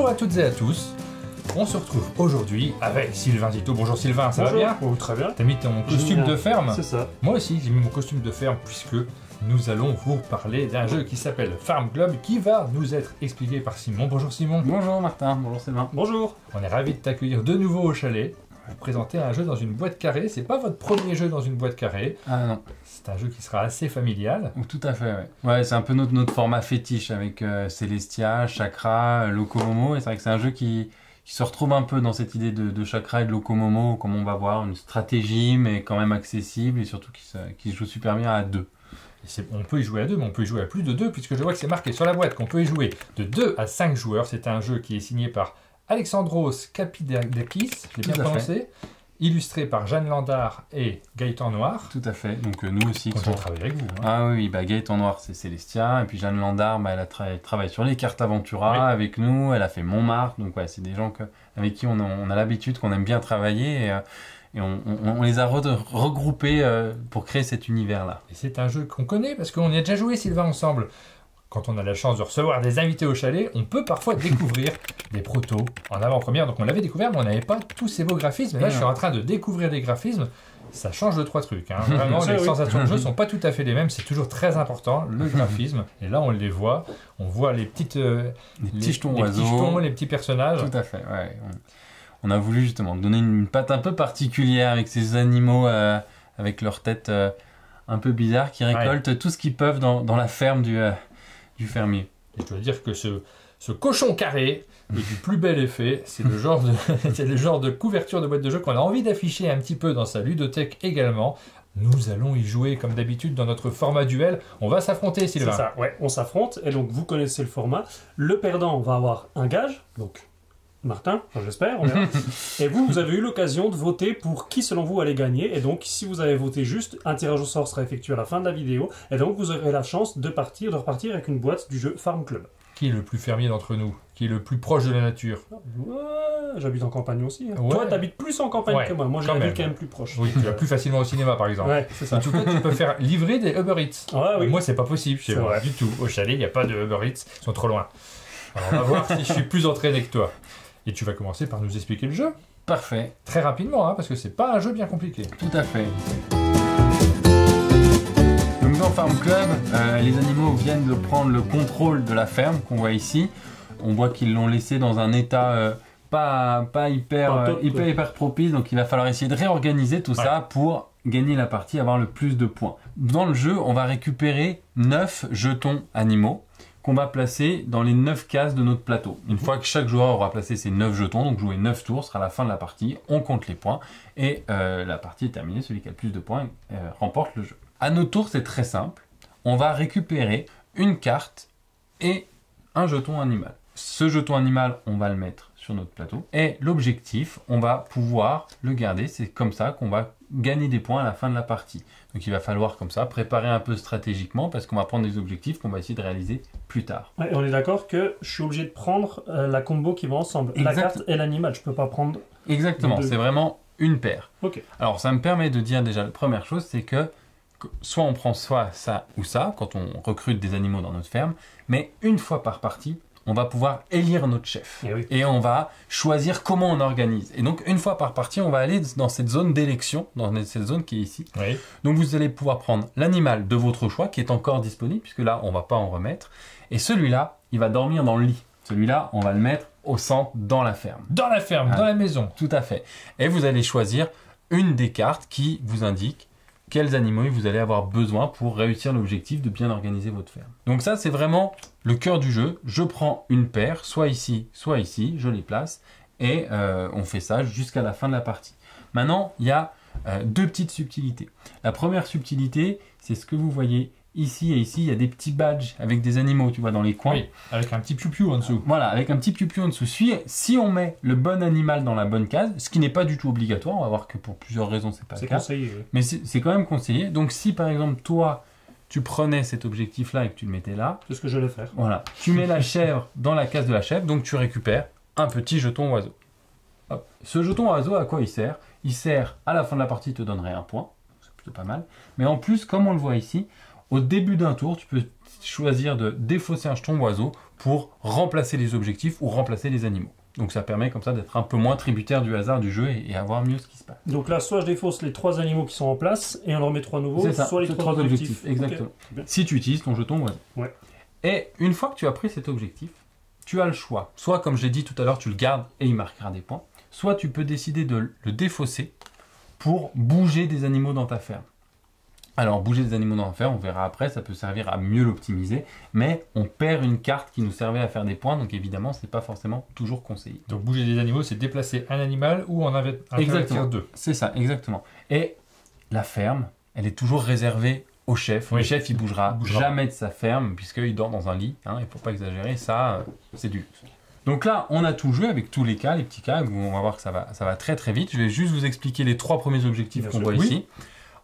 Bonjour à toutes et à tous. On se retrouve aujourd'hui avec Sylvain Zito. Bonjour Sylvain, ça va bien? Oh, très bien. T'as mis ton costume de ferme? C'est ça. Moi aussi, j'ai mis mon costume de ferme puisque nous allons vous parler d'un jeu qui s'appelle Farm Club qui va nous être expliqué par Simon. Bonjour Simon. Bonjour Martin, bonjour Sylvain. Bonjour. On est ravis de t'accueillir de nouveau au chalet. Vous présenter un jeu dans une boîte carrée. C'est pas votre premier jeu dans une boîte carrée. Ah non. C'est un jeu qui sera assez familial. Tout à fait, ouais. Ouais, c'est un peu notre format fétiche avec Celestia, Chakra, Locomomo. Et c'est vrai que c'est un jeu qui se retrouve un peu dans cette idée de Chakra et de Locomomo, comme on va voir, une stratégie, mais quand même accessible et surtout qui se joue super bien à deux. On peut y jouer à deux, mais on peut y jouer à plus de deux, puisque je vois que c'est marqué sur la boîte qu'on peut y jouer de 2 à 5 joueurs. C'est un jeu qui est signé par Alexandros Kapidakis, je l'ai bien prononcé, illustré par Jeanne Landard et Gaëtan Noir. Tout à fait, donc nous aussi. On travaille avec vous. Hein. Ah oui, bah, Gaëtan Noir c'est Celestia, et puis Jeanne Landard, bah, elle travaille sur les cartes Aventura avec nous, elle a fait Montmartre, donc ouais, c'est des gens avec qui on a l'habitude, qu'on aime bien travailler, et on les a regroupés pour créer cet univers-là. Et c'est un jeu qu'on connaît, parce qu'on y a déjà joué Sylvain ensemble. Quand on a la chance de recevoir des invités au chalet, on peut parfois découvrir des protos en avant-première. Donc on l'avait découvert, mais on n'avait pas tous ces beaux graphismes. Et là, je suis en train de découvrir des graphismes. Ça change de 3 trucs. Hein. Vraiment, les sensations de jeu ne sont pas tout à fait les mêmes. C'est toujours très important, le graphisme. Et là, on les voit. On voit les petits jetons oiseaux, les petits personnages. Tout à fait, ouais. On a voulu justement donner une patte un peu particulière avec ces animaux, avec leur tête un peu bizarre, qui récoltent tout ce qu'ils peuvent dans la ferme du fermier. Et je dois dire que ce cochon carré est du plus bel effet. C'est le genre de couverture de boîte de jeu qu'on a envie d'afficher un petit peu dans sa ludothèque également. Nous allons y jouer comme d'habitude dans notre format duel. On va s'affronter, Sylvain. C'est ça, ouais, on s'affronte. Et donc vous connaissez le format. Le perdant va avoir un gage, donc Martin, enfin, j'espère, on verra. Et vous avez eu l'occasion de voter pour qui selon vous allait gagner. Et donc si vous avez voté juste, un tirage au sort sera effectué à la fin de la vidéo. Et donc vous aurez la chance de repartir avec une boîte du jeu Farm Club. Qui est le plus fermier d'entre nous? Qui est le plus proche de la nature? Ouais, j'habite en campagne aussi. Hein. Ouais. Toi, t'habites plus en campagne que moi. Moi, j'habite quand même plus proche. Oui, tu vas plus facilement au cinéma, par exemple. Ouais, c'est ça. En tout cas, tu peux faire livrer des Uber Eats. Ouais, oui. Moi, c'est pas possible chez moi du tout. Au chalet, il n'y a pas de Uber Eats. Ils sont trop loin. Alors, on va voir si je suis plus entraîné que toi. Et tu vas commencer par nous expliquer le jeu. Parfait. Très rapidement, hein, parce que c'est pas un jeu bien compliqué. Tout à fait. Donc dans Farm Club, les animaux viennent de prendre le contrôle de la ferme qu'on voit ici. On voit qu'ils l'ont laissé dans un état pas hyper propice, donc il va falloir essayer de réorganiser tout ça pour gagner la partie, avoir le plus de points. Dans le jeu, on va récupérer 9 jetons animaux qu'on va placer dans les 9 cases de notre plateau. Une fois que chaque joueur aura placé ses 9 jetons, donc jouer 9 tours, sera la fin de la partie, on compte les points, et la partie est terminée, celui qui a le plus de points remporte le jeu. À notre tour, c'est très simple, on va récupérer une carte et un jeton animal. Ce jeton animal, on va le mettre sur notre plateau, et l'objectif, on va pouvoir le garder, c'est comme ça qu'on va gagner des points à la fin de la partie. Donc il va falloir comme ça préparer un peu stratégiquement parce qu'on va prendre des objectifs qu'on va essayer de réaliser plus tard. Ouais, on est d'accord que je suis obligé de prendre la combo qui va ensemble, la carte et l'animal, je peux pas prendre... Exactement, c'est vraiment une paire. Ok. Alors ça me permet de dire déjà la première chose, c'est que soit on prend soit ça ou ça quand on recrute des animaux dans notre ferme, mais une fois par partie, on va pouvoir élire notre chef. Et on va choisir comment on organise. Et donc, une fois par partie, on va aller dans cette zone d'élection, dans cette zone qui est ici. Oui. Donc, vous allez pouvoir prendre l'animal de votre choix, qui est encore disponible, puisque là, on ne va pas en remettre. Et celui-là, il va dormir dans le lit. Celui-là, on va le mettre au centre, dans la ferme. Dans la ferme, dans la maison. Tout à fait. Et vous allez choisir une des cartes qui vous indique quels animaux vous allez avoir besoin pour réussir l'objectif de bien organiser votre ferme. Donc ça, c'est vraiment le cœur du jeu. Je prends une paire, soit ici, je les place, et on fait ça jusqu'à la fin de la partie. Maintenant, il y a 2 petites subtilités. La première subtilité, c'est ce que vous voyez ici et ici, il y a des petits badges avec des animaux, tu vois, dans les coins. Oui, avec un petit piou-piou en dessous. Voilà, avec un petit piou-piou en dessous. Si on met le bon animal dans la bonne case, ce qui n'est pas du tout obligatoire, on va voir que pour plusieurs raisons, c'est pas le cas. C'est conseillé. Oui. Mais c'est quand même conseillé. Donc si par exemple, toi, tu prenais cet objectif-là et que tu le mettais là. C'est ce que je vais faire. Voilà. Tu mets la chèvre dans la case de la chèvre, donc tu récupères un petit jeton oiseau. Hop. Ce jeton oiseau, à quoi il sert? Il sert, à la fin de la partie, il te donnerait un point. C'est plutôt pas mal. Mais en plus, comme on le voit ici, au début d'un tour, tu peux choisir de défausser un jeton oiseau pour remplacer les objectifs ou remplacer les animaux. Donc ça permet comme ça d'être un peu moins tributaire du hasard du jeu et avoir mieux ce qui se passe. Donc là, soit je défausse les 3 animaux qui sont en place et on en remet 3 nouveaux, C'est ça, soit les c'est 3 objectifs. exactement. Okay. Si tu utilises ton jeton oiseau. Ouais. Et une fois que tu as pris cet objectif, tu as le choix. Soit, comme je l'ai dit tout à l'heure, tu le gardes et il marquera des points. Soit tu peux décider de le défausser pour bouger des animaux dans ta ferme. Alors, bouger des animaux dans la ferme, on verra après, ça peut servir à mieux l'optimiser, mais on perd une carte qui nous servait à faire des points, donc évidemment, ce n'est pas forcément toujours conseillé. Donc bouger des animaux, c'est déplacer un animal ou en investir 2. C'est ça, exactement. Et la ferme, elle est toujours réservée au chef. Oui. Le chef, il bougera jamais de sa ferme, puisqu'il dort dans un lit, hein, il ne faut pas exagérer, ça, c'est du luxe. Donc là, on a tout joué avec tous les cas, les petits cas, on va voir que ça va très très vite. Je vais juste vous expliquer les 3 premiers objectifs qu'on voit ici.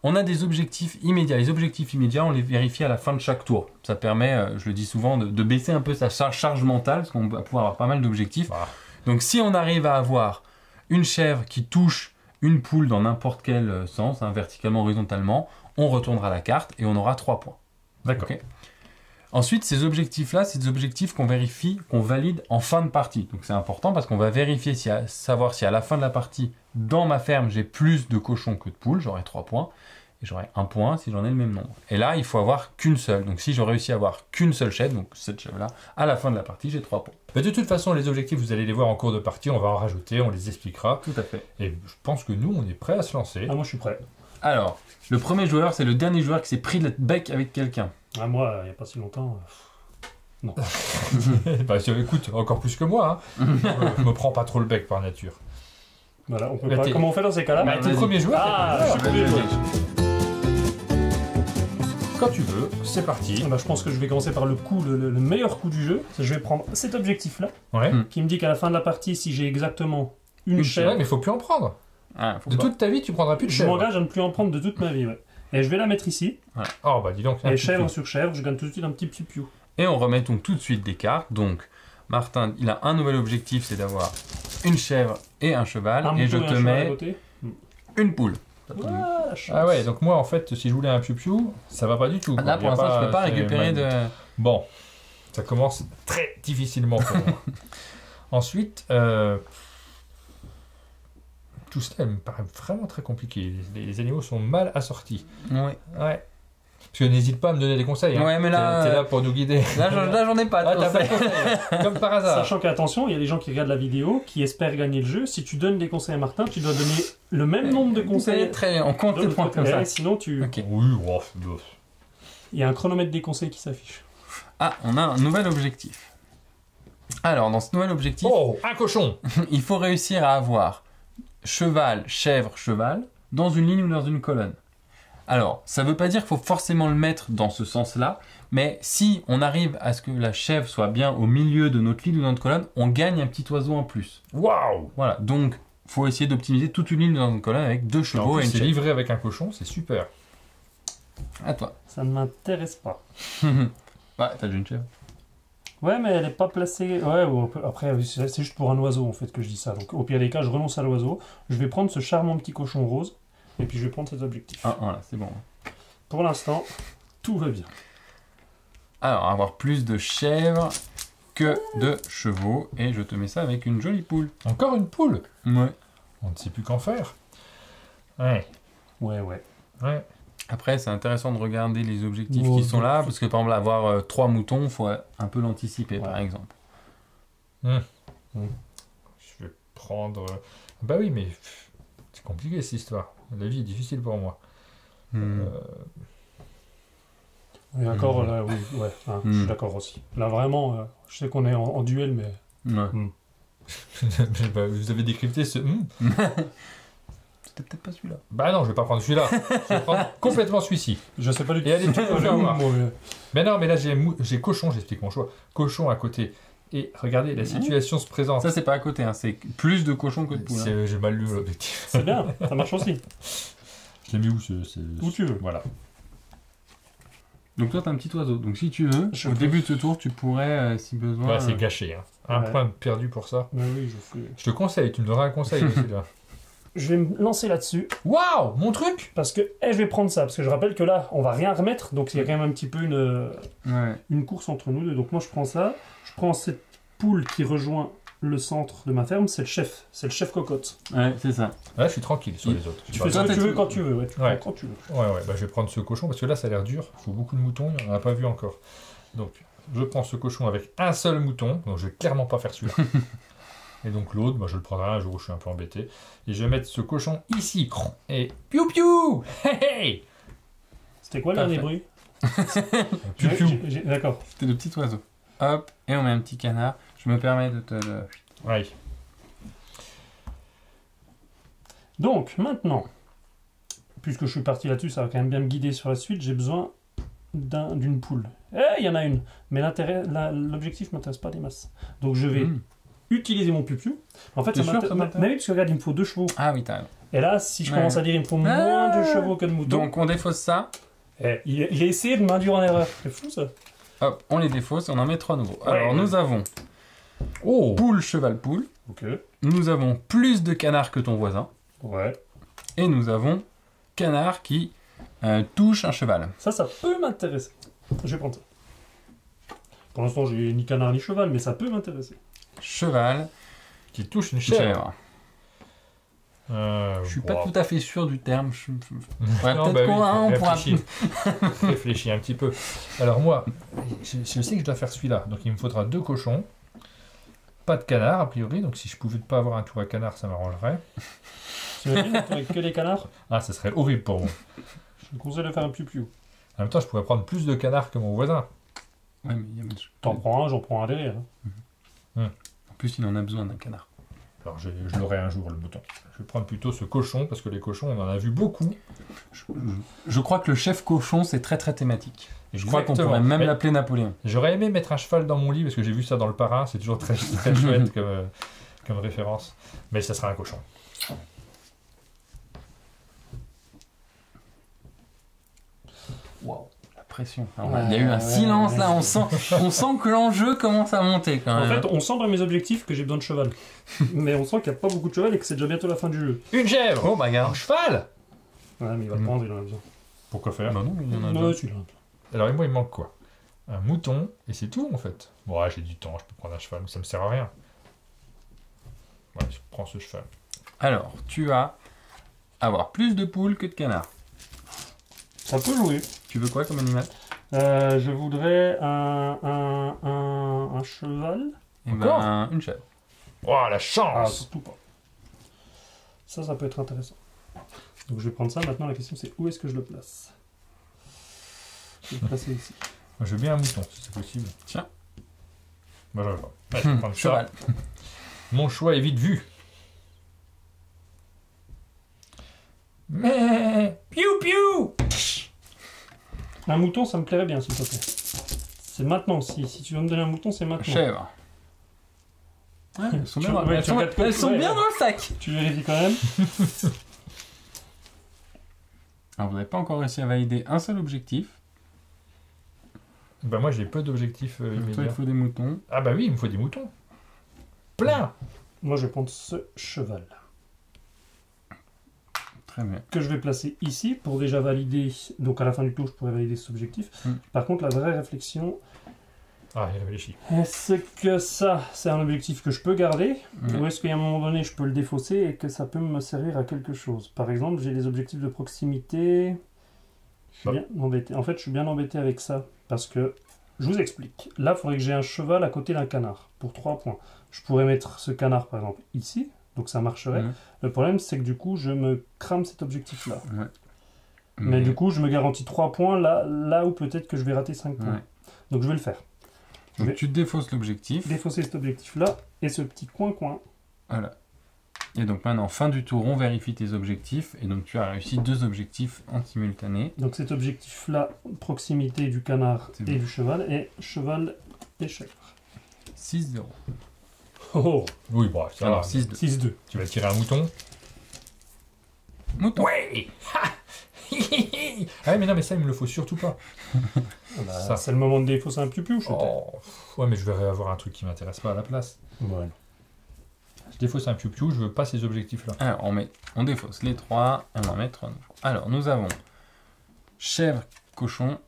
On a des objectifs immédiats. Les objectifs immédiats, on les vérifie à la fin de chaque tour. Ça permet, je le dis souvent, de baisser un peu sa charge mentale, parce qu'on va pouvoir avoir pas mal d'objectifs. Ah. Donc si on arrive à avoir une chèvre qui touche une poule dans n'importe quel sens, hein, verticalement, horizontalement, on retournera la carte et on aura 3 points. D'accord. Okay. Ensuite, ces objectifs-là, c'est des objectifs qu'on vérifie, qu'on valide en fin de partie. Donc c'est important parce qu'on va vérifier, savoir si à la fin de la partie, dans ma ferme, j'ai plus de cochons que de poules, j'aurai 3 points. Et j'aurai 1 point si j'en ai le même nombre. Et là, il faut avoir qu'une seule. Donc si j'ai réussi à avoir qu'une seule chèvre, donc cette chèvre-là, à la fin de la partie, j'ai 3 points. Mais de toute façon, les objectifs, vous allez les voir en cours de partie, on va en rajouter, on les expliquera. Tout à fait. Et je pense que nous, on est prêts à se lancer. Ah, moi je suis prêt. Alors, le premier joueur, c'est le dernier joueur qui s'est pris le bec avec quelqu'un. Ah, moi, il n'y a pas si longtemps. Non. Bah, écoute, encore plus que moi. Hein. Je me prends pas trop le bec par nature. Voilà, on peut pas. Comment on fait dans ces cas-là? Bah, t'es le premier joueur. Ah, je suis premier joueur. Quand tu veux, c'est parti. Bah, je pense que je vais commencer par le meilleur coup du jeu. Je vais prendre cet objectif-là, Ouais. qui me dit qu'à la fin de la partie, si j'ai exactement une Ouais, chèvre, mais faut plus en prendre. Ah, faut De pas. toute ta vie, tu prendras plus de je chèvre. m'engage à ne plus en prendre de toute ma vie. Ouais. Et je vais la mettre ici. Oh, bah dis donc. un Et petit chèvre peu. sur chèvre, je gagne tout de suite un petit piou. Et on remet donc tout de suite des cartes. Donc, Martin, il a un nouvel objectif, c'est d'avoir une chèvre et un cheval. Un et je mouton te un cheval à mets côté. une poule. Ah, la chance. Ah ouais, donc moi, en fait, si je voulais un piou-piou, ça va pas du tout. quoi. Là, Y a pour l'instant, je peux pas c'est récupérer de... Bon, ça commence très difficilement pour moi. Ensuite, tout ça me paraît vraiment très compliqué. Les animaux sont mal assortis. Ouais. Ouais. Parce que n'hésite pas à me donner des conseils. Hein. Ouais, mais là, T'es là pour nous guider. Là, j'en ai pas de Ah, t'as pas de conseils. conseils. Comme par hasard. Sachant qu'attention, il y a des gens qui regardent la vidéo, qui espèrent gagner le jeu. Si tu donnes des conseils à Martin, tu dois donner le même nombre de conseils. Très bien, on compte de les l'autre points côté. comme ça. Sinon, tu... Ok. Oui, oh, bof. il y a un chronomètre des conseils qui s'affiche. Ah, on a un nouvel objectif. Alors, dans ce nouvel objectif, Oh, un cochon. il faut réussir à avoir cheval, chèvre, cheval, dans une ligne ou dans une colonne. Alors, ça ne veut pas dire qu'il faut forcément le mettre dans ce sens-là, mais si on arrive à ce que la chèvre soit bien au milieu de notre ligne ou de notre colonne, on gagne un petit oiseau en plus. Waouh. Voilà, donc il faut essayer d'optimiser toute une ligne dans une colonne avec 2 En chevaux plus, et une c'est chèvre. livré avec un cochon, c'est super. À toi. Ça ne m'intéresse pas. Ouais, t'as déjà une chèvre. Ouais, mais elle n'est pas placée... Ouais, après, c'est juste pour un oiseau, en fait, que je dis ça. Donc, au pire des cas, je renonce à l'oiseau. Je vais prendre ce charmant petit cochon rose, et puis je vais prendre cet objectif. Ah, voilà, c'est bon. Pour l'instant, tout va bien. Alors, avoir plus de chèvres que de chevaux, et je te mets ça avec une jolie poule. Encore une poule. Ouais. On ne sait plus qu'en faire. Ouais. Ouais. Ouais. Après, c'est intéressant de regarder les objectifs Ouais, qui sont là, ouais. parce que par exemple, avoir 3 moutons, il faut un peu l'anticiper, par Ouais. exemple. Je vais prendre... Bah oui, mais c'est compliqué cette histoire. La vie est difficile pour moi. Et encore, là, oui, ouais, hein, je suis d'accord aussi. Là, vraiment, je sais qu'on est en duel, mais... Ouais. Bah, vous avez décrypté ce... C'était peut-être pas celui-là. Bah non, je vais pas prendre celui-là. Je vais prendre complètement celui-ci. Je sais pas du tout. Et allez, tu peux faire voir. Moi, mais- Mais non, mais là j'ai cochon, j'explique mon choix. Cochon à côté. Et regardez, la situation se présente. Ça, c'est pas à côté, hein. C'est plus de cochons que de poules. Hein. J'ai mal lu l'objectif. C'est bien, ça marche aussi. Je l'ai mis où Où tu veux. Voilà. Donc toi, t'as un petit oiseau. Donc si tu veux, Je au peux. début de ce tour, tu pourrais, si besoin... Ouais, c'est gâché. Hein. Un Ouais. point perdu pour ça. Mais oui, je fais... Je te conseille, tu me donneras un conseil. Celui-là. je vais me lancer là-dessus. Waouh, mon truc. Parce que je vais prendre ça. Parce que je rappelle que là, on va rien remettre. Donc il y a quand même un petit peu une course entre nous deux. Donc moi, je prends ça. Je prends cette poule qui rejoint le centre de ma ferme. C'est le chef. C'est le chef cocotte. Ouais, c'est ça. Là, je suis tranquille sur les autres. Tu fais ça que tu veux quand tu veux. Ouais, tu prends quand tu veux. Ouais, bah, je vais prendre ce cochon parce que là, ça a l'air dur. Il faut beaucoup de moutons. On n'en a pas vu encore. Donc, je prends ce cochon avec un seul mouton. Donc, je vais clairement pas faire celui-là. Et donc, l'autre, bah, je le prendrai un jour où je suis un peu embêté. Et je vais mettre ce cochon ici. Et piou piou. Hey, hey. C'était quoi le dernier bruit? Piou piou. D'accord. C'était le petit oiseau. Hop, et on met un petit canard. Je me permets de te le... Ouais. Donc, maintenant, puisque je suis parti là-dessus, ça va quand même bien me guider sur la suite, j'ai besoin d'une poule. Il y en a une. Mais l'objectif ne m'intéresse pas des masses. Donc, je vais utiliser mon piou-piou. En fait, T'es sûr que ça m'intéresse? Mais oui, parce que regarde, il me faut 2 chevaux. Ah oui, t'as raison. Et là, si je commence à dire il me faut moins de chevaux que de moutons... Donc on défausse ça. Il a essayé de m'induire en erreur. C'est fou, ça. Hop, on les défausse et on en met 3 nouveaux. Ouais, Alors nous avons poule, cheval, poule. Ok. Nous avons plus de canards que ton voisin. Ouais. Et nous avons canard qui touche un cheval. Ça peut m'intéresser. Je vais prendre ça. Pour l'instant, j'ai ni canard ni cheval, mais ça peut m'intéresser. Cheval qui touche une chèvre. Je suis pas tout à fait sûr du terme. Ouais, non, peut-être qu'on pourra... Réfléchis un petit peu. Alors moi, je sais que je dois faire celui-là. Donc il me faudra 2 cochons. Pas de canard, a priori. Donc si je pouvais pas avoir un tour à canard, ça m'arrangerait. Tu imagines avec que des canards? Ah, ça serait horrible pour moi. Je vous conseille de faire un piou-piou. En même temps, je pourrais prendre plus de canards que mon voisin. Ouais, mais t'en prends un, j'en prends un derrière. En plus, il en a besoin d'un canard. Alors je l'aurai un jour, le mouton. Je vais prendre plutôt ce cochon, parce que les cochons, on en a vu beaucoup. Je crois que le chef cochon, c'est très très thématique. Je crois qu'on Exactement. pourrait même l'appeler Napoléon. J'aurais aimé mettre un cheval dans mon lit, parce que j'ai vu ça dans le parrain, c'est toujours très, très chouette comme référence. Mais ça sera un cochon. Waouh, la pression. Alors, il y a eu un silence là, on sent que l'enjeu commence à monter quand même. En fait, on sent dans mes objectifs que j'ai besoin de cheval. Mais on sent qu'il n'y a pas beaucoup de cheval et que c'est déjà bientôt la fin du jeu. Une chèvre. Oh bah regarde. Un cheval. Ouais, mais il va le prendre, il en a besoin. Pourquoi faire? Bah non, il y en a Non, deux. celui-là. Alors, et moi, il me manque quoi? Un mouton, et c'est tout en fait. Bon, ouais, j'ai du temps, je peux prendre un cheval, mais ça me sert à rien. Ouais, je prends ce cheval. Alors, tu vas avoir plus de poules que de canards. Ça peut jouer. Tu veux quoi comme animal? Je voudrais un cheval. Eh Encore ben, une chèvre. Oh, la Ah, chance! surtout pas. Ça peut être intéressant. Donc je vais prendre ça. Maintenant, la question c'est où est-ce que je le place? Je vais le placer ici. Moi, je veux bien un mouton, si c'est possible. Tiens. Moi, j'en veux pas. Ouais, je vais prendre Cheval. ça. Mon choix est vite vu. Mais... Piou piou! Un mouton, ça me plairait bien, s'il te plaît. C'est maintenant. Si tu veux me donner un mouton, c'est maintenant. Chèvre. Ouais, elles sont bien, Ouais, elles tu sont- regardes que- elles sont ouais, bien ouais. dans le sac. Tu vérifies quand même. Alors, vous n'avez pas encore réussi à valider un seul objectif. Bah moi, j'ai peu d'objectifs Toi, il immédiats. faut des moutons. Ah bah oui, il me faut des moutons. Plein! Moi, je vais prendre ce cheval. Très bien. Que je vais placer ici pour déjà valider. Donc à la fin du tour, je pourrais valider cet objectif. Par contre, la vraie réflexion, Ah, il réfléchit. est-ce que ça, c'est un objectif que je peux garder? Ouais. Ou est-ce qu'à un moment donné, je peux le défausser et que ça peut me servir à quelque chose? Par exemple, j'ai les objectifs de proximité. Je suis bien embêté. En fait, je suis bien embêté avec ça. Parce que, je vous explique. Là, il faudrait que j'ai un cheval à côté d'un canard. Pour 3 points. Je pourrais mettre ce canard, par exemple, ici. Donc ça marcherait. Ouais. Le problème, c'est que du coup, je me crame cet objectif-là. Ouais. Mais du coup, je me garantis 3 points là où peut-être que je vais rater 5 points. Ouais. Donc je vais le faire. Je Donc vais tu défausses l'objectif. défausser cet objectif-là et ce petit coin-coin. Voilà. Et donc maintenant, fin du tour, on vérifie tes objectifs. Et donc tu as réussi 2 objectifs en simultané. Donc cet objectif-là, proximité du canard C'est et bon. du cheval, et cheval et chèvre. 6-0. Oh, Oui, bon, ça Alors va. 6-2. 6-2. Tu vas tirer un mouton? Mouton. Ouais! Ah ouais, mais non, mais ça, il me le faut surtout pas. Ça. C'est le moment de défausser un piou-piou, je sais Oh, ouais, mais je vais avoir un truc qui m'intéresse pas à la place. pas. Ouais. Je défausse un piou-piou, je veux pas ces objectifs-là. Alors, on défausse les 3, on va mettre un nouveau. Alors, nous avons chèvre, cochon,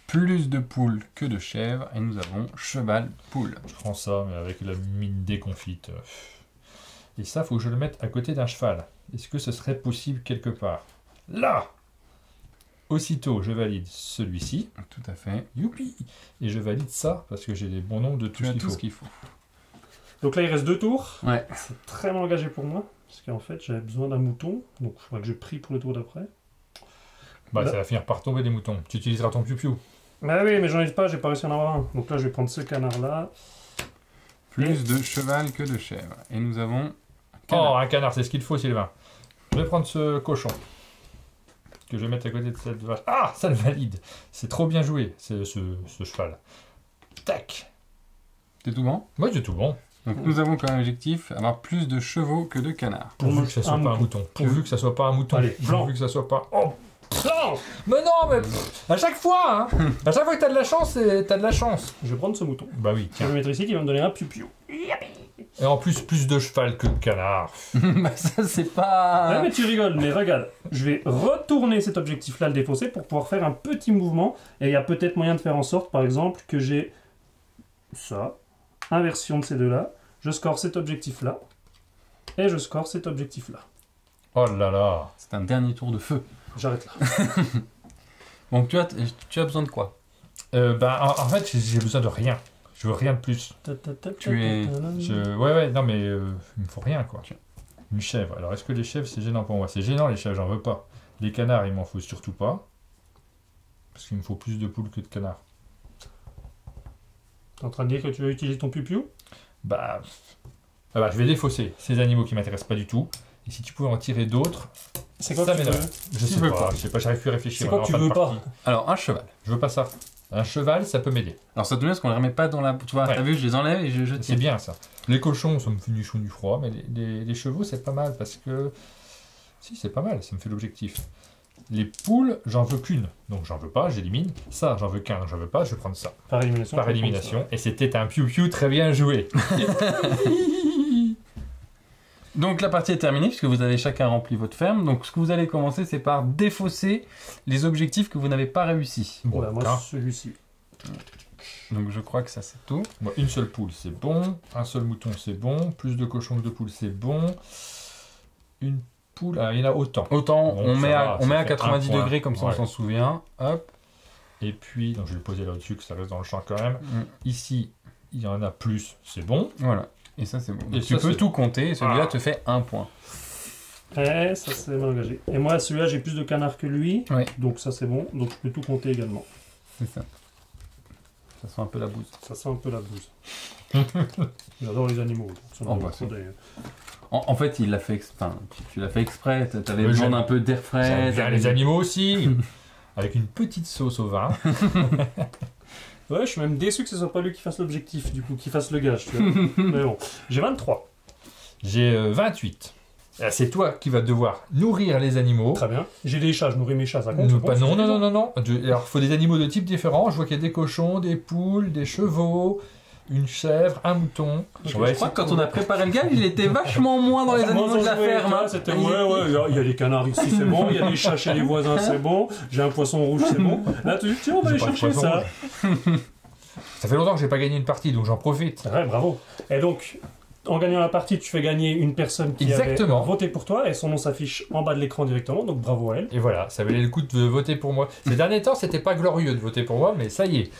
plus de poules que de chèvres, et nous avons cheval, poule. Je prends ça, mais avec la mine déconfite. Et ça, faut que je le mette à côté d'un cheval. Est-ce que ce serait possible quelque part? Là! Aussitôt, je valide celui-ci. Tout à fait. Youpi! Et je valide ça, parce que j'ai les bons nombres de tout Tu ce qu'il as faut. Donc là, il reste 2 tours. Ouais. C'est très mal engagé pour moi. Parce qu'en fait, j'avais besoin d'un mouton. Donc il faudra que je prie pour le tour d'après. Bah, Là. ça va finir par tomber des moutons. Tu utiliseras ton piou-piou. Bah oui, mais j'en ai pas, j'ai pas réussi à en avoir un. Donc là, je vais prendre ce canard-là. Plus de cheval que de chèvre. Et nous avons... Oh, un canard, c'est ce qu'il faut, Sylvain. Je vais prendre ce cochon. Que je vais mettre à côté de cette vache. Ah, ça le valide. C'est trop bien joué, ce cheval. Tac. C'est tout bon? Moi, j'ai tout bon. Donc nous avons comme objectif avoir plus de chevaux que de canards. Pourvu que ça soit pas un mouton. Pourvu que ça soit pas un mouton. Allez, blanc. Pourvu que ça soit pas... Oh, Non, mais non, mais à chaque fois, hein. À chaque fois que t'as de la chance, t'as de la chance. je vais prendre ce mouton. Bah oui, Je tiens. vais le mettre ici qui va me donner un piou-piou. Et en plus de cheval que de canard. Bah ça c'est pas... Ouais, mais tu rigoles, mais regarde, je vais retourner cet objectif-là, le défausser, pour pouvoir faire un petit mouvement. Et il y a peut-être moyen de faire en sorte, par exemple, que j'ai ça, inversion de ces deux-là. Je score cet objectif-là. Et je score cet objectif-là. Oh là là. C'est un dernier tour de feu. J'arrête là. Donc tu as besoin de quoi? Bah en fait, j'ai besoin de rien. Je veux rien de plus. Ouais, non mais il me faut rien quoi. Une chèvre. Alors est-ce que les chèvres c'est gênant pour moi? C'est gênant les chèvres, j'en veux pas. Les canards, il m'en faut surtout pas. Parce qu'il me faut plus de poules que de canards. T'es en train de dire que tu vas utiliser ton piou-piou? Bah, je vais défausser ces animaux qui m'intéressent pas du tout. Et si tu pouvais en tirer d'autres, C'est quoi ça que tu m'aiderait. veux? Je sais veux pas, quoi je sais pas, j'arrive plus à réfléchir. C'est quoi on est que en tu fin de veux pas? partie. Alors un cheval. Je veux pas ça. Un cheval, ça peut m'aider. Alors ça te met parce qu'on les remet pas dans la... Tu vois, Ouais. t'as vu, je les enlève et je C'est tiens. bien ça. Les cochons, ça me fait du chaud du froid, mais les chevaux, c'est pas mal parce que... Si, c'est pas mal, ça me fait l'objectif. Les poules, j'en veux qu'une, donc j'en veux pas, j'élimine. Ça, j'en veux qu'un, j'en veux pas, je vais prendre ça. Par élimination. Par je vais prendre élimination, et c'était un piou-piou très bien joué. Donc la partie est terminée puisque vous avez chacun rempli votre ferme. Donc ce que vous allez commencer c'est par défausser les objectifs que vous n'avez pas réussi. ça. Voilà, moi, hein. celui-ci. Donc je crois que ça c'est tout. Moi, une seule poule, c'est bon. Un seul mouton, c'est bon. Plus de cochons que de poules, c'est bon. Une poule, il y en a autant. Autant Bon, on ça met va, on met ça à fait 90 un point. degrés comme ça Ouais. on s'en souvient. Hop. Et puis, donc je vais le poser là-dessus, que ça reste dans le champ quand même. Mm. Ici, il y en a plus, c'est bon. Voilà. Et ça c'est bon. Et Donc, tu ça, peux c'est tout compter et celui-là Ah. te fait un point. Eh, ça c'est mal engagé. Et moi, celui-là, j'ai plus de canards que lui. Ouais. Donc ça c'est bon. Donc je peux tout compter également. C'est ça. Ça sent un peu la bouse. Ça sent un peu la bouse. J'adore les animaux. Donc, ça Oh, me bah, trop c'est- des- En fait, il l'a fait enfin, tu l'as fait exprès, t'avais Oui, besoin j'aime- d'un peu d'air frais. J'aime bien t'avais- les animaux aussi. Avec une petite sauce au vin. Ouais, je suis même déçu que ce soit pas lui qui fasse l'objectif, du coup, qui fasse le gage, tu vois. Mais bon, j'ai 23. J'ai 28. C'est toi qui vas devoir nourrir les animaux. Très bien. J'ai des chats, je nourris mes chats, ça compte? Non, ça pas- compte, non, c'est non, suffisant. non, non, non. Alors, il faut des animaux de types différents. Je vois qu'il y a des cochons, des poules, des chevaux, une chèvre, un mouton. Ok, On va Je crois essayer- que quand on a préparé le gage, il était vachement moins dans les animaux de la ferme. hein. C'était, Il ouais, était- ouais, il y a des canards ici, c'est bon. Il y a des chats chez les voisins, c'est bon. J'ai un poisson rouge, c'est bon. Là, tu dis, tiens, on va J'ai aller pas de chercher poisson ça. Ça fait longtemps que j'ai pas gagné une partie, donc j'en profite. Ouais, bravo. Et donc, en gagnant la partie, tu fais gagner une personne qui Exactement. avait voté pour toi et son nom s'affiche en bas de l'écran directement, donc bravo à elle. Et voilà, ça valait le coup de voter pour moi. Ces derniers temps, c'était pas glorieux de voter pour moi, mais ça y est,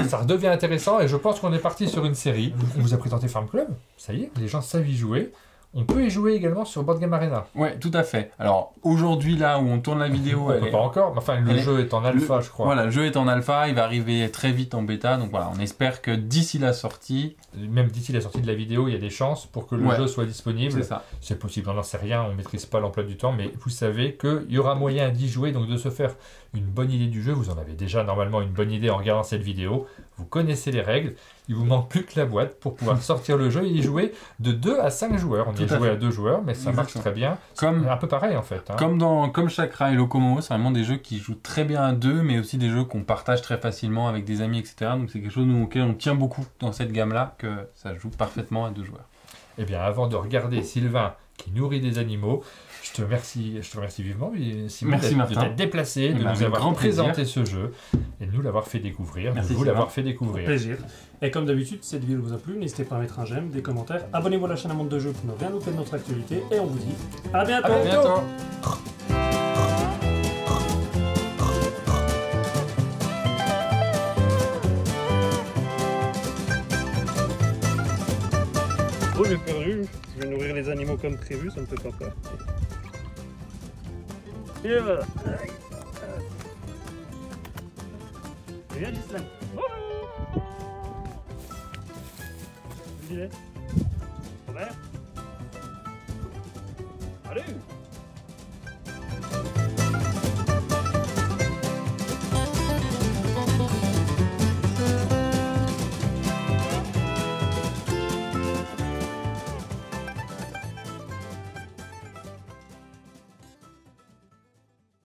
ça redevient intéressant et je pense qu'on est parti sur une série. On vous a présenté Farm Club, ça y est, les gens savent y jouer. On peut y jouer également sur Board Game Arena. Ouais, tout à fait. Alors aujourd'hui, là où on tourne la vidéo, On elle peut est- pas encore, mais enfin le elle est- jeu est en alpha, je crois. Voilà, le jeu est en alpha, il va arriver très vite en bêta, donc voilà, on espère que d'ici la sortie, Même d'ici la sortie de la vidéo, il y a des chances pour que le Ouais. jeu soit disponible. c'est ça. C'est possible, on n'en sait rien, on ne maîtrise pas l'emploi du temps, mais vous savez qu'il y aura moyen d'y jouer, donc de se faire une bonne idée du jeu. Vous en avez déjà normalement une bonne idée en regardant cette vidéo. Vous connaissez les règles, il vous manque plus que la boîte pour pouvoir sortir le jeu et y jouer de 2 à 5 joueurs. On y Tout a à joué fait. à 2 joueurs, mais ça marche Exactement. très bien. Comme, C'est un peu pareil en fait. hein. comme Chakra et Locomomo, c'est vraiment des jeux qui jouent très bien à deux, mais aussi des jeux qu'on partage très facilement avec des amis, etc. Donc c'est quelque chose auquel on tient beaucoup dans cette gamme-là, que ça joue parfaitement à deux joueurs. Eh bien, avant de regarder Sylvain qui nourrit des animaux, je te remercie vivement, Simon, Merci, de Martin. t'être déplacé, de Avec nous avoir grand présenté ce jeu et de nous l'avoir fait découvrir, Merci, de vous Sylvain. l'avoir fait découvrir. Plaisir. Et comme d'habitude, si cette vidéo vous a plu, n'hésitez pas à mettre un j'aime, des commentaires, abonnez-vous à la chaîne Monde de Jeux pour ne rien louper de notre actualité, et on vous dit à bientôt. À bientôt. Oh, j'ai perdu, je vais nourrir les animaux comme prévu, ça me fait pas peur. Yeah. Viens, Gislain. Robert. Allez.